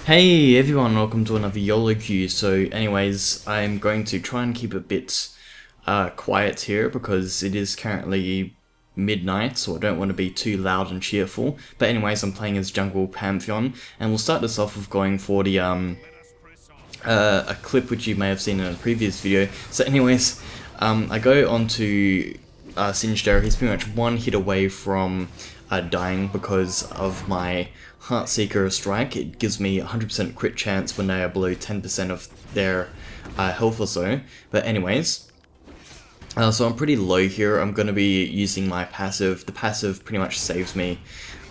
Hey everyone, welcome to another YOLOQ. So anyways, I'm going to try and keep a bit quiet here because it is currently midnight, so I don't want to be too loud and cheerful. But anyways, I'm playing as Jungle Pantheon, and we'll start this off with going for the a clip which you may have seen in a previous video. So anyways, I go on to Singed there. He's pretty much one hit away from dying because of my Heartseeker strike. It gives me 100% crit chance when they are below 10% of their health or so. But anyways, so I'm pretty low here. I'm going to be using my passive. The passive pretty much saves me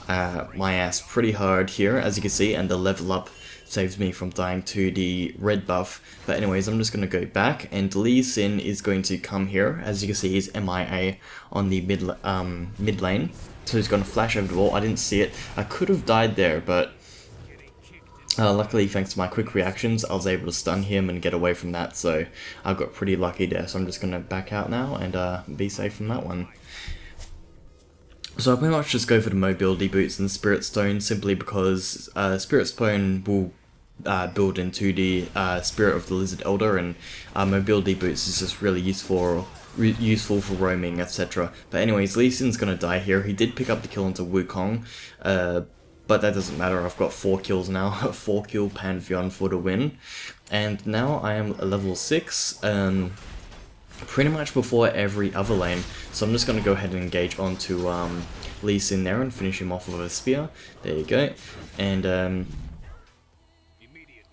my ass pretty hard here, as you can see, and the level up saves me from dying to the red buff. But anyways, I'm just going to go back, and Lee Sin is going to come here. As you can see, he's MIA on the mid lane. So he's going to flash over the wall. I didn't see it. I could have died there, but luckily, thanks to my quick reactions, I was able to stun him and get away from that. So I got pretty lucky there. So I'm just going to back out now and be safe from that one. So I pretty much just go for the mobility boots and Spirit Stone simply because Spirit Stone will build into the Spirit of the Lizard Elder, and mobility boots is just really useful for roaming, etc. But anyways, Lee Sin's gonna die here. He did pick up the kill into Wukong, but that doesn't matter. I've got 4 kills now, 4 kill Pantheon for the win, and now I am level 6. Pretty much before every other lane, so I'm just going to go ahead and engage onto Lee Sin there and finish him off with a spear. There you go. And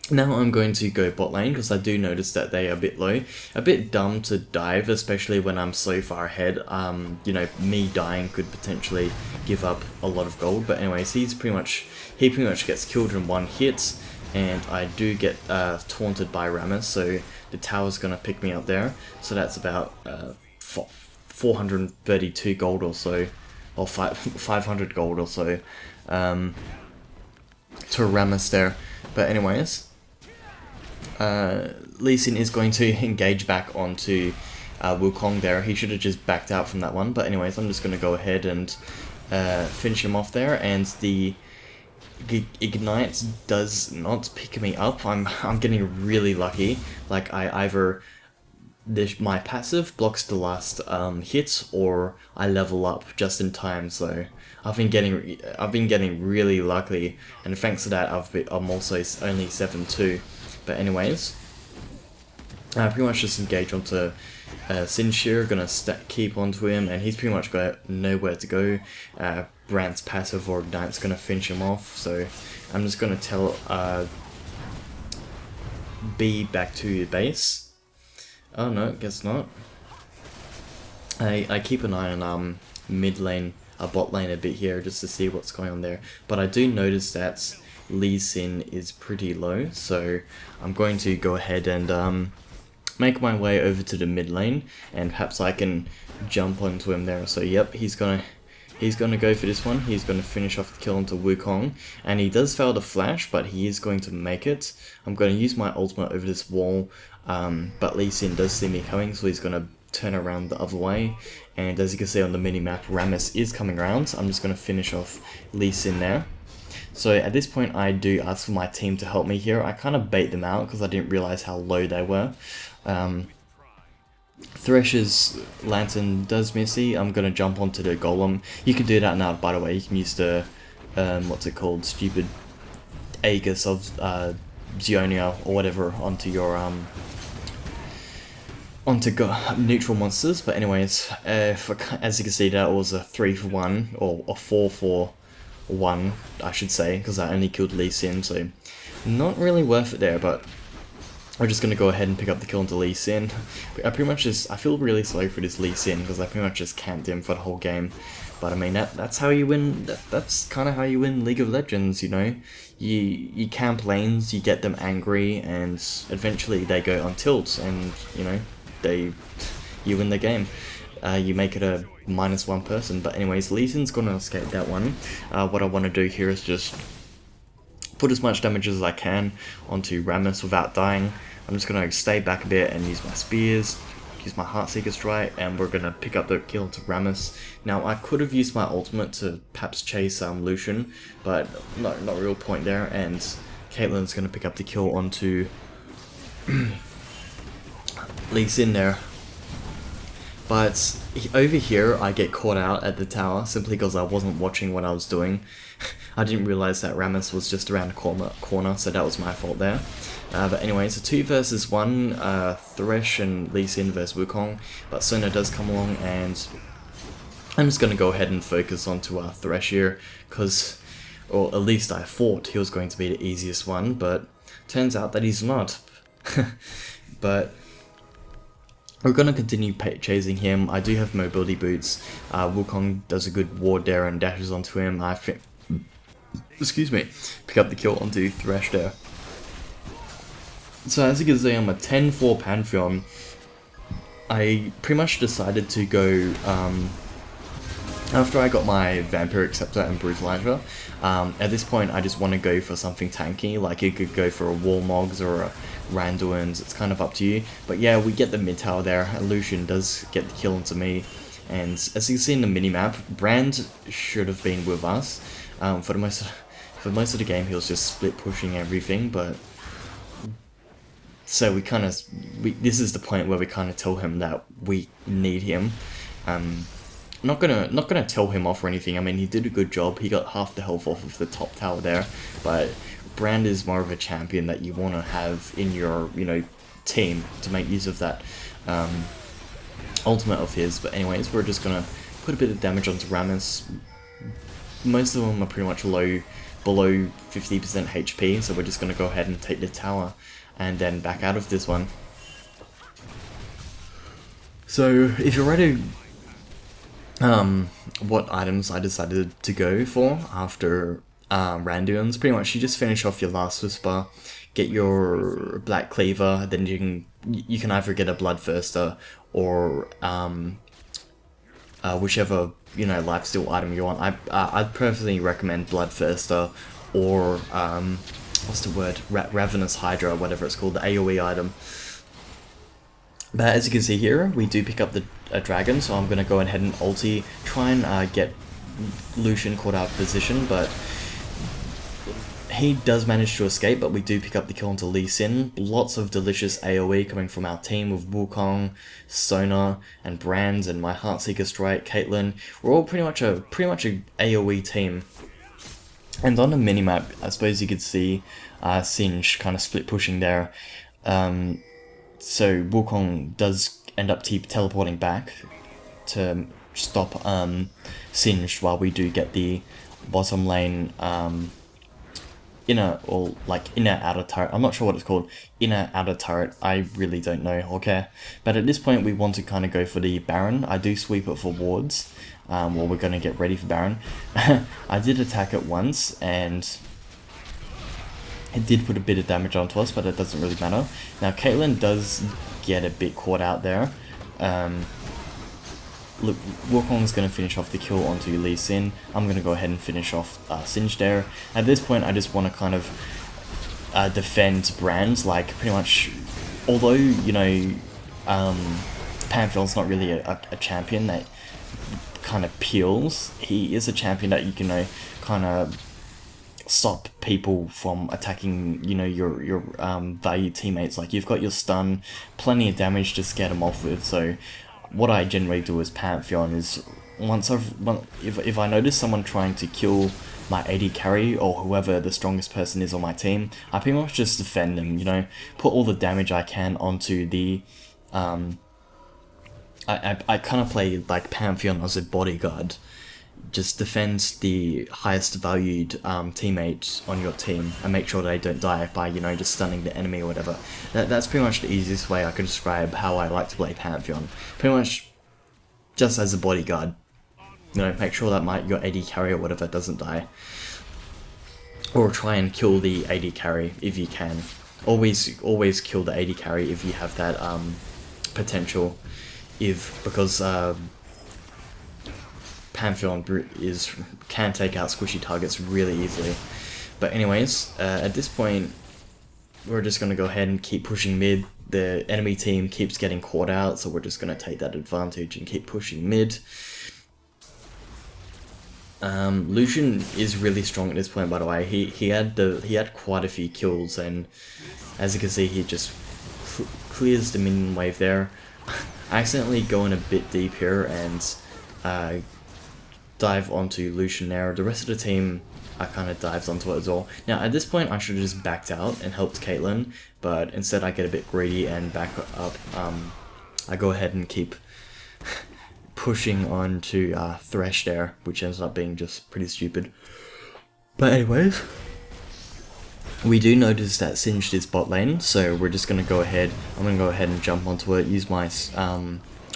now I'm going to go bot lane because I do notice that they are a bit low, a bit dumb to dive, especially when I'm so far ahead. You know, me dying could potentially give up a lot of gold, but anyways, he pretty much gets killed in one hit, and I do get taunted by Rammus, so the tower's gonna pick me up there. So that's about 432 gold or so, or 500 gold or so to Rammus there. But anyways, Lee Sin is going to engage back onto Wukong there. He should have just backed out from that one. But anyways, I'm just going to go ahead and finish him off there. And the Ignite does not pick me up. I'm getting really lucky. Like my passive blocks the last hit, or I level up just in time. So I've been getting really lucky, and thanks to that I'm also only 7-2. But anyways, I pretty much just engage onto Sinshir, gonna keep onto him, and he's pretty much got nowhere to go. Brand's passive or Ignite's gonna finish him off, so I'm just gonna tell B back to base. Oh no, guess not. I keep an eye on mid lane, bot lane a bit here just to see what's going on there, but I do notice that Lee Sin is pretty low, so I'm going to go ahead and make my way over to the mid lane, and perhaps I can jump onto him there. So yep, he's gonna go for this one. He's gonna finish off the kill onto Wukong, and he does fail to flash, but he is going to make it. I'm going to use my ultimate over this wall, but Lee Sin does see me coming, so he's gonna turn around the other way. And as you can see on the mini-map, Rammus is coming around, so I'm just gonna finish off Lee Sin there. So at this point I do ask for my team to help me here. I kind of bait them out because I didn't realize how low they were. Thresh's Lantern does missy. I'm going to jump onto the Golem. You can do that now, by the way. You can use the, what's it called, stupid Aegis of Zionia or whatever onto your, neutral monsters. But anyways, as you can see, that was a 3-for-1, or a 4-for-1, I should say, because I only killed Lee Sin, so not really worth it there. But we're just going to go ahead and pick up the kill into Lee Sin. I feel really sorry for this Lee Sin because I pretty much just camped him for the whole game. But I mean, that's how you win. That's kind of how you win League of Legends, you know. You camp lanes, you get them angry, and eventually they go on tilt, and you know you win the game. You make it a -1 person. But anyways, Lee Sin's gonna escape that one. What I want to do here is just put as much damage as I can onto Rammus without dying. I'm just going to stay back a bit and use my spears, use my Heartseeker strike, and we're going to pick up the kill to Rammus. Now I could have used my ultimate to perhaps chase Lucian, but not real point there, and Caitlyn's going to pick up the kill onto Lee Sin there. But over here, I get caught out at the tower simply because I wasn't watching what I was doing. I didn't realize that Rammus was just around the corner, so that was my fault there. But anyway, it's a 2 versus 1, Thresh and Lee Sin versus Wukong, but Sona does come along, and I'm just going to go ahead and focus onto Thresh here, because, or at least I thought he was going to be the easiest one, but turns out that he's not. But we're going to continue chasing him. I do have mobility boots. Wukong does a good ward there and dashes onto him. Excuse me, pick up the kill onto Thresh there. So as you can see, I'm a 10-4 Pantheon. I pretty much decided to go, after I got my Vampiric Scepter and Brutalizer, at this point I just want to go for something tanky, like you could go for a Warmogs or a Randuin's, it's kind of up to you. But yeah, we get the mid tower there, and Lucian does get the kill onto me. And as you can see in the minimap, Brand should have been with us. For most of the game he was just split pushing everything, but so this is the point where we kind of tell him that we need him. Not gonna tell him off or anything. I mean, he did a good job. He got half the health off of the top tower there, but Brand is more of a champion that you want to have in your, team to make use of that ultimate of his. But anyways, we're just gonna put a bit of damage onto Rammus. Most of them are pretty much below 50% HP, so we're just gonna go ahead and take the tower and then back out of this one. So if you're ready, what items I decided to go for after Randuin's, pretty much you just finish off your last Whisper, get your Black Cleaver, then you can either get a Bloodthirster or whichever lifesteal item you want. I'd personally recommend Bloodthirster or what's the word, Ravenous Hydra, whatever it's called, the AoE item. But as you can see here, we do pick up a dragon, so I'm going to go ahead and ulti, try and get Lucian caught out of position, but he does manage to escape, but we do pick up the kill onto Lee Sin. Lots of delicious AoE coming from our team with Wukong, Sona, and Brand, and my Heartseeker Strike, Caitlyn. We're all pretty much a AoE team. And on the minimap, I suppose you could see Singe kind of split pushing there. So Wukong does end up teleporting back to stop Singed while we do get the bottom lane inner outer turret. I'm not sure what it's called. Inner outer turret. I really don't know. Okay, but at this point we want to kind of go for the Baron. I do sweep it for wards. Well, we're going to get ready for Baron. I did attack it once and it did put a bit of damage onto us, but it doesn't really matter. Now Caitlyn does get a bit caught out there. Look, Wukong's going to finish off the kill onto Lee Sin. I'm going to go ahead and finish off Singe there. At this point I just want to kind of defend Brand, like pretty much, although Pantheon's not really a champion that kind of peels, he is a champion that you can kind of stop people from attacking your valued teammates. Like, you've got your stun, plenty of damage to scare them off with. So what I generally do as Pantheon is, if I notice someone trying to kill my AD carry or whoever the strongest person is on my team, I pretty much just defend them, put all the damage I can onto the I kind of play like Pantheon as a bodyguard. Just defend the highest valued teammate on your team and make sure they don't die by, just stunning the enemy or whatever. That's pretty much the easiest way I can describe how I like to play Pantheon. Pretty much just as a bodyguard. Make sure that your AD carry or whatever doesn't die. Or try and kill the AD carry if you can. Always kill the AD carry if you have that potential. Because Pantheon can take out squishy targets really easily. But anyways, at this point, we're just going to go ahead and keep pushing mid. The enemy team keeps getting caught out, so we're just going to take that advantage and keep pushing mid. Lucian is really strong at this point, by the way. He had quite a few kills, and as you can see, he just clears the minion wave there. I accidentally go in a bit deep here and dive onto Lucian there. The rest of the team kind of dives onto it as well. Now at this point I should have just backed out and helped Caitlyn, but instead I get a bit greedy and back up. I go ahead and keep pushing on to Thresh there, which ends up being just pretty stupid. But anyways, we do notice that Singed is bot lane, so we're just going to go ahead, I'm going to go ahead and jump onto it, use my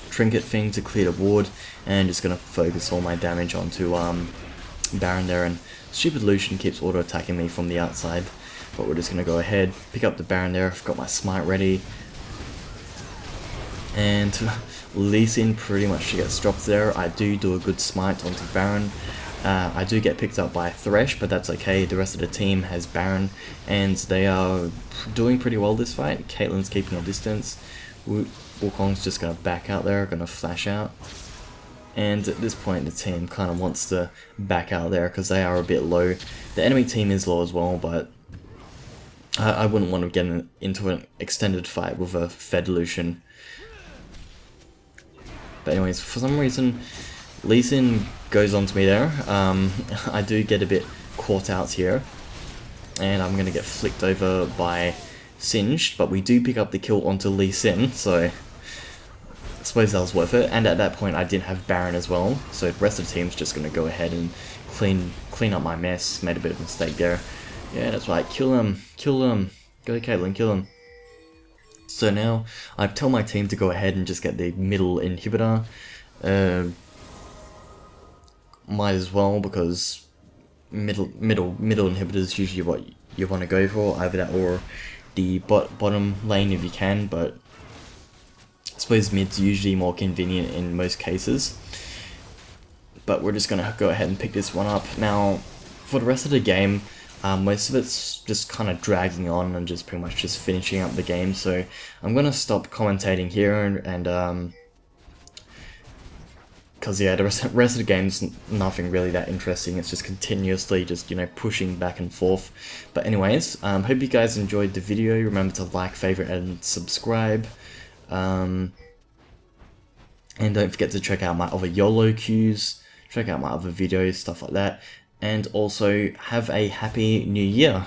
trinket thing to clear the ward, and just going to focus all my damage onto Baron there, and stupid Lucian keeps auto attacking me from the outside, but we're just going to go ahead, pick up the Baron there. I've got my smite ready, and Lee Sin pretty much gets dropped there. I do a good smite onto Baron. I do get picked up by Thresh, but that's okay. The rest of the team has Baron, and they are doing pretty well this fight. Caitlyn's keeping a distance. Wukong's just going to back out there, going to flash out. And at this point the team kind of wants to back out there because they are a bit low. The enemy team is low as well, but I wouldn't want to get into an extended fight with a fed Lucian. But anyways, for some reason, Lee Sin goes on to me there. I do get a bit caught out here, and I'm going to get flicked over by Singed, but we do pick up the kill onto Lee Sin, so I suppose that was worth it. And at that point I didn't have Baron as well, so the rest of the team's just going to go ahead and clean up my mess. Made a bit of a mistake there. Yeah, that's right, kill him, go Caitlyn, kill him. So now I tell my team to go ahead and just get the middle inhibitor. Might as well, because middle inhibitor is usually what you want to go for, either that or the bottom lane if you can, but I suppose mid's usually more convenient in most cases. But we're just gonna go ahead and pick this one up. Now for the rest of the game, most of it's just kind of dragging on and just pretty much just finishing up the game, so I'm gonna stop commentating here and because yeah, the rest of the game's nothing really that interesting. It's just continuously just, you know, pushing back and forth. But anyways, hope you guys enjoyed the video. Remember to like, favorite, and subscribe. And don't forget to check out my other YOLOQs, check out my other videos, stuff like that. And also have a happy new year.